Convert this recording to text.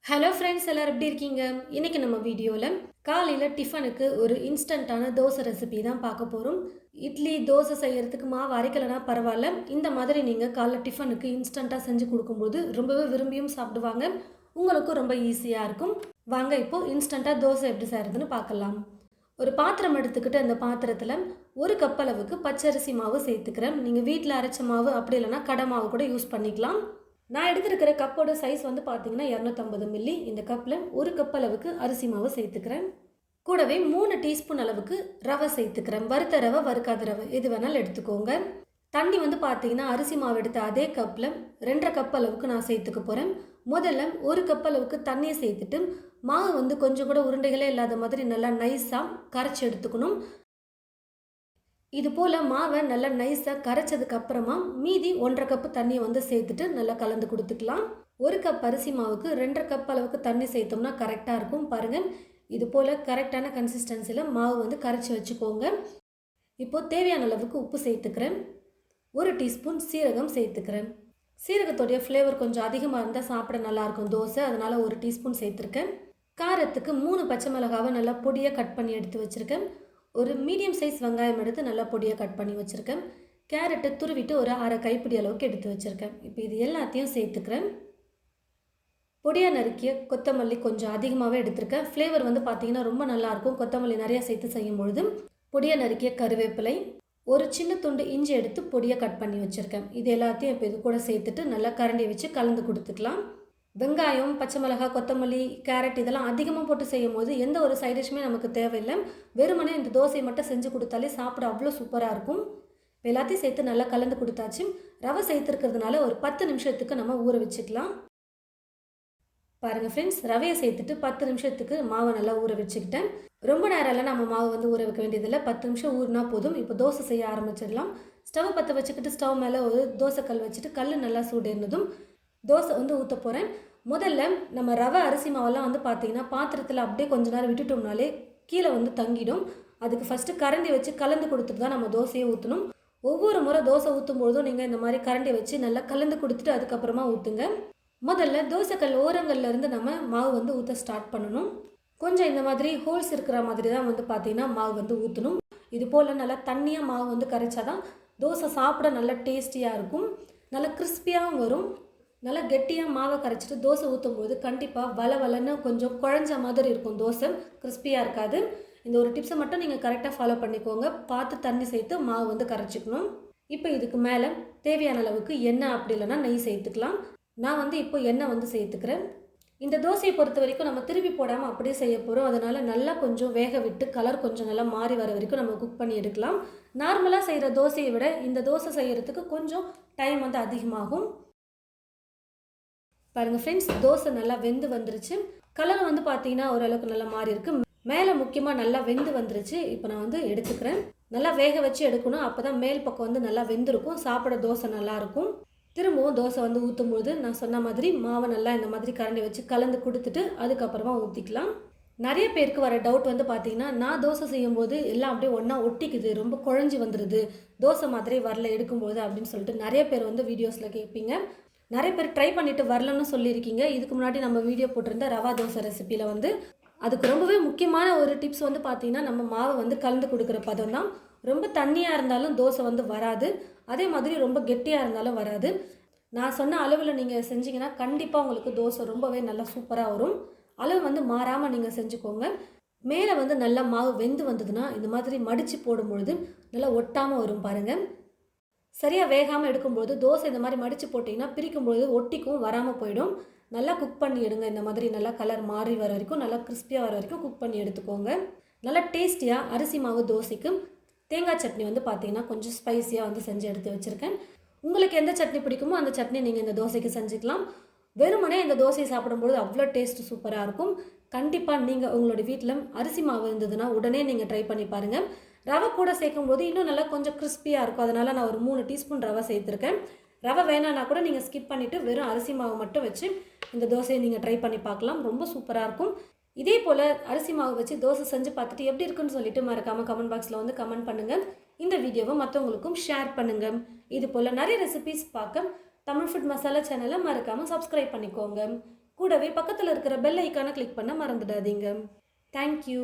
Hello friends எல்லாரும் எப்படி இருக்கீங்க? இன்னைக்கு நம்ம வீடியோவில் காலையில் டிஃபனுக்கு ஒரு இன்ஸ்டண்ட்டான தோசை ரெசிபி தான் பார்க்க போகிறோம். இட்லி தோசை செய்யறதுக்கு மாவு அரைக்கலைன்னா பரவாயில்ல, இந்த மாதிரி நீங்கள் காலைல டிஃபனுக்கு இன்ஸ்டண்ட்டாக செஞ்சு கொடுக்கும்போது ரொம்பவே விரும்பியும் சாப்பிடுவாங்க. உங்களுக்கும் ரொம்ப ஈஸியாக இருக்கும். வாங்க இப்போது இன்ஸ்டண்ட்டாக தோசை எப்படி செய்கிறதுன்னு பார்க்கலாம். ஒரு பாத்திரம் எடுத்துக்கிட்டு அந்த பாத்திரத்தில் ஒரு கப் அளவுக்கு பச்சரிசி மாவு சேர்த்துக்கிறேன். நீங்கள் வீட்டில் அரைச்ச மாவு அப்படி இல்லைன்னா கடை மாவு கூட யூஸ் பண்ணிக்கலாம். நான் எடுத்துருக்கிற கப்போட சைஸ் வந்து பார்த்தீங்கன்னா 250 மில்லி. இந்த கப்பில் ஒரு கப் அளவுக்கு அரிசி மாவு சேர்த்துக்கிறேன். கூடவே 3 டீஸ்பூன் அளவுக்கு ரவை சேர்த்துக்கிறேன். வறுத்த ரவை, வறுக்காத ரவை எது வேணாலும் எடுத்துக்கோங்க. தண்ணி வந்து பார்த்தீங்கன்னா அரிசி மாவு எடுத்த அதே கப்பில் 2.5 கப் அளவுக்கு நான் சேர்த்துக்க போகிறேன். முதல்ல ஒரு கப் அளவுக்கு தண்ணியை சேர்த்துட்டு மாவு வந்து கொஞ்சம் கூட உருண்டைகளே இல்லாத மாதிரி நல்லா நைஸாக கரைச்சி எடுத்துக்கணும். இது போல் மாவை நல்லா நைஸாக கரைச்சதுக்கு அப்புறமா மீதி 1.5 கப்பு தண்ணியை வந்து சேர்த்துட்டு நல்லா கலந்து கொடுத்துக்கலாம். ஒரு கப் அரிசி மாவுக்கு 2.5 கப் அளவுக்கு தண்ணி சேர்த்தோம்னா கரெக்டாக இருக்கும். பாருங்கள், இது போல் கரெக்டான கன்சிஸ்டன்சியில் மாவு வந்து கரைச்சி வச்சுக்கோங்க. இப்போது தேவையான அளவுக்கு உப்பு சேர்த்துக்கிறேன். 1 டீஸ்பூன் சீரகம் சேர்த்துக்கிறேன். சீரகத்தோடைய ஃப்ளேவர் கொஞ்சம் அதிகமாக இருந்தால் சாப்பிட நல்லாயிருக்கும் தோசை, அதனால் 1 டீஸ்பூன் சேர்த்துருக்கேன். காரத்துக்கு 3 பச்சை மிளகாவை நல்லா பொடியாக கட் பண்ணி எடுத்து வச்சுருக்கேன். ஒரு மீடியம் சைஸ் வெங்காயம் எடுத்து நல்லா பொடியாக கட் பண்ணி வச்சுருக்கேன். கேரட்டை துருவிட்டு ஒரு அரை கைப்பிடி அளவுக்கு எடுத்து வச்சுருக்கேன். இப்போ இது எல்லாத்தையும் சேர்த்துக்கிறேன். பொடியாக நறுக்கிய கொத்தமல்லி கொஞ்சம் அதிகமாகவே எடுத்திருக்கேன். ஃப்ளேவர் வந்து பார்த்திங்கன்னா ரொம்ப நல்லாயிருக்கும். கொத்தமல்லி நிறையா சேர்த்து செய்யும் பொழுது பொடியாக நறுக்கிய கருவேப்பிலை, ஒரு சின்ன துண்டு இஞ்சி எடுத்து பொடியாக கட் பண்ணி வச்சுருக்கேன். இது எல்லாத்தையும் இப்போ இது கூட சேர்த்துட்டு நல்லா கரண்டி வச்சு கலந்து கொடுத்துக்கலாம். வெங்காயம், பச்சை மிளகாய், கொத்தமல்லி, கேரட் இதெல்லாம் அதிகமாக போட்டு செய்யும் போது எந்த ஒரு சைட் டிஷ்ஷுமே நமக்கு தேவையில்லை. வெறுமனே இந்த தோசையை மட்டும் செஞ்சு கொடுத்தாலே சாப்பிட அவ்வளோ சூப்பராக இருக்கும். இப்போ எல்லாத்தையும் சேர்த்து நல்லா கலந்து கொடுத்தாச்சு. ரவை சேர்த்துருக்கிறதுனால ஒரு 10 நிமிஷத்துக்கு நம்ம ஊற வச்சுக்கலாம். பாருங்கள் ஃப்ரெண்ட்ஸ், ரவையை சேர்த்துட்டு 10 நிமிஷத்துக்கு மாவை நல்லா ஊற வச்சுக்கிட்டேன். ரொம்ப நேரம்லாம் நம்ம மாவு வந்து ஊற வைக்க வேண்டியதில்லை. 10 நிமிஷம் ஊறினா போதும். இப்போ தோசை செய்ய ஆரம்பிச்சிடலாம். ஸ்டவ் பற்ற வச்சுக்கிட்டு ஸ்டவ் மேலே ஒரு தோசைக்கல் வச்சுட்டு கல் நல்லா சூடேறினதும் தோசை வந்து ஊற்ற போகிறேன். முதல்ல நம்ம ரவை அரிசி மாவெல்லாம் வந்து பார்த்திங்கன்னா பாத்திரத்தில் அப்படியே கொஞ்ச நேரம் விட்டுட்டோம்னாலே கீழே வந்து தங்கிடும். அதுக்கு ஃபஸ்ட்டு கரண்டி வச்சு கலந்து கொடுத்துட்டு தான் நம்ம தோசையை ஊற்றணும். ஒவ்வொரு முறை தோசை ஊற்றும் பொழுதும் நீங்கள் இந்த மாதிரி கரண்டி வச்சு நல்லா கலந்து கொடுத்துட்டு அதுக்கப்புறமா ஊற்றுங்க. முதல்ல தோசைக்கல் ஓரங்கள்லேருந்து நம்ம மாவு வந்து ஊற்ற ஸ்டார்ட் பண்ணணும். கொஞ்சம் இந்த மாதிரி ஹோல்ஸ் இருக்கிற மாதிரி தான் வந்து பார்த்திங்கன்னா மாவு வந்து ஊற்றணும். இது போல் நல்லா தண்ணியாக மாவு வந்து கரைச்சாதான் தோசை சாப்பிட நல்லா டேஸ்டியாக இருக்கும். நல்லா கிறிஸ்பியாகவும் வரும். நல்லா கெட்டியாக மாவை கரைச்சிட்டு தோசை ஊற்றும் போது கண்டிப்பாக வளன்னு கொஞ்சம் குழஞ்ச மாதிரி இருக்கும். தோசை கிறிஸ்பியாக இருக்காது. இந்த ஒரு டிப்ஸை மட்டும் நீங்கள் கரெக்டாக ஃபாலோ பண்ணிக்கோங்க. பார்த்து தண்ணி சேர்த்து மாவு வந்து கரைச்சிக்கணும். இப்போ இதுக்கு மேலே தேவையான அளவுக்கு எண்ணெய் அப்படி இல்லைன்னா நெய் சேர்த்துக்கலாம். நான் வந்து இப்போ எண்ணெய் வந்து சேர்த்துக்கிறேன். இந்த தோசையை பொறுத்த வரைக்கும் நம்ம திருப்பி போடாமல் அப்படியே செய்ய போகிறோம். அதனால் நல்லா கொஞ்சம் வேக விட்டு கலர் கொஞ்சம் நல்லா மாறி வர வரைக்கும் நம்ம குக் பண்ணி எடுக்கலாம். நார்மலாக செய்கிற தோசையை விட இந்த தோசை செய்கிறதுக்கு கொஞ்சம் டைம் வந்து அதிகமாகும். பாருங்கள் ஃப்ரெண்ட்ஸ், தோசை நல்லா வெந்து வந்துருச்சு. கலர் வந்து பார்த்தீங்கன்னா ஓரளவுக்கு நல்லா மாறி இருக்கு. மேலே முக்கியமாக நல்லா வெந்து வந்துருச்சு. இப்போ நான் வந்து எடுத்துக்கிறேன். நல்லா வேக வச்சு எடுக்கணும். அப்போ தான் மேல் பக்கம் வந்து நல்லா வெந்திருக்கும். சாப்பிட தோசை நல்லாயிருக்கும். திரும்பவும் தோசை வந்து ஊற்றும் போது நான் சொன்ன மாதிரி மாவை நல்லா இந்த மாதிரி கரண்டி வச்சு கலந்து கொடுத்துட்டு அதுக்கப்புறமா ஊற்றிக்கலாம். நிறைய பேருக்கு வர டவுட் வந்து பார்த்தீங்கன்னா, நான் தோசை செய்யும்போது எல்லாம் அப்படியே ஒன்றா ஒட்டிக்குது, ரொம்ப குழஞ்சி வந்துடுது, தோசை மாதிரி வரல எடுக்கும்போது அப்படின்னு சொல்லிட்டு நிறைய பேர் வந்து வீடியோஸில் கேட்பீங்க. நிறைய பேர் ட்ரை பண்ணிவிட்டு வரலன்னு சொல்லியிருக்கீங்க. இதுக்கு முன்னாடி நம்ம வீடியோ போட்டிருந்த ரவா தோசை ரெசிப்பியில் வந்து அதுக்கு ரொம்பவே முக்கியமான ஒரு டிப்ஸ் வந்து பார்த்திங்கன்னா, நம்ம மாவை வந்து கலந்து கொடுக்குற பதம் தான். ரொம்ப தண்ணியாக இருந்தாலும் தோசை வந்து வராது, அதே மாதிரி ரொம்ப கெட்டியாக இருந்தாலும் வராது. நான் சொன்ன அளவில் நீங்கள் செஞ்சிங்கன்னா கண்டிப்பாக உங்களுக்கு தோசை ரொம்பவே நல்லா சூப்பராக வரும். அளவு வந்து மாறாமல் நீங்கள் செஞ்சுக்கோங்க. மேலே வந்து நல்லா மாவு வெந்து வந்ததுன்னா இந்த மாதிரி மடித்து போடும்பொழுது நல்லா ஒட்டாமல் வரும். பாருங்கள், சரியாக வேகாமல் எடுக்கும்போது தோசை இந்த மாதிரி மடித்து போட்டிங்கன்னா பிரிக்கும்பொழுது ஒட்டிக்கும், வராமல் போயிடும். நல்லா குக் பண்ணி எடுங்க. இந்த மாதிரி நல்லா கலர் மாறி வர வரைக்கும், நல்லா கிறிஸ்பியாக வர வரைக்கும் குக் பண்ணி எடுத்துக்கோங்க. நல்லா டேஸ்டியாக அரிசி மாவு தோசைக்கு தேங்காய் சட்னி வந்து பார்த்திங்கன்னா கொஞ்சம் ஸ்பைஸியாக வந்து செஞ்சு எடுத்து வச்சுருக்கேன். உங்களுக்கு எந்த சட்னி பிடிக்குமோ அந்த சட்னி நீங்கள் இந்த தோசைக்கு செஞ்சுக்கலாம். வெறுமனே இந்த தோசையை சாப்பிடும்போது அவ்வளோ டேஸ்ட்டு சூப்பராக இருக்கும். கண்டிப்பாக நீங்கள் உங்களோட வீட்டில் அரிசி மாவு இருந்ததுன்னா உடனே நீங்கள் ட்ரை பண்ணி பாருங்கள். ரவை கூட சேர்க்கும் போது இன்னும் நல்லா கொஞ்சம் கிறிஸ்பியாக இருக்கும். அதனால் நான் ஒரு 3 டீஸ்பூன் ரவை சேர்த்துருக்கேன். ரவை வேணான்னா கூட நீங்கள் ஸ்கிப் பண்ணிவிட்டு வெறும் அரிசி மாவு மட்டும் வச்சு இந்த தோசையை நீங்கள் ட்ரை பண்ணி பார்க்கலாம். ரொம்ப சூப்பராக இருக்கும். இதே போல் அரிசி மாவு வச்சு தோசை செஞ்சு பார்த்துட்டு எப்படி இருக்குன்னு சொல்லிட்டு மறக்காமல் கமெண்ட் பாக்ஸில் வந்து கமெண்ட் பண்ணுங்கள். இந்த வீடியோவை மற்றவங்களுக்கும் ஷேர் பண்ணுங்கள். இது போல் நிறைய ரெசிபிஸ் பார்க்க தமிழ் ஃபுட் மசாலா சேனலை மறக்காமல் சப்ஸ்கிரைப் பண்ணிக்கோங்க. கூடவே பக்கத்தில் இருக்கிற பெல் ஐக்கானை கிளிக் பண்ண மறந்துடாதீங்க. தேங்க்யூ.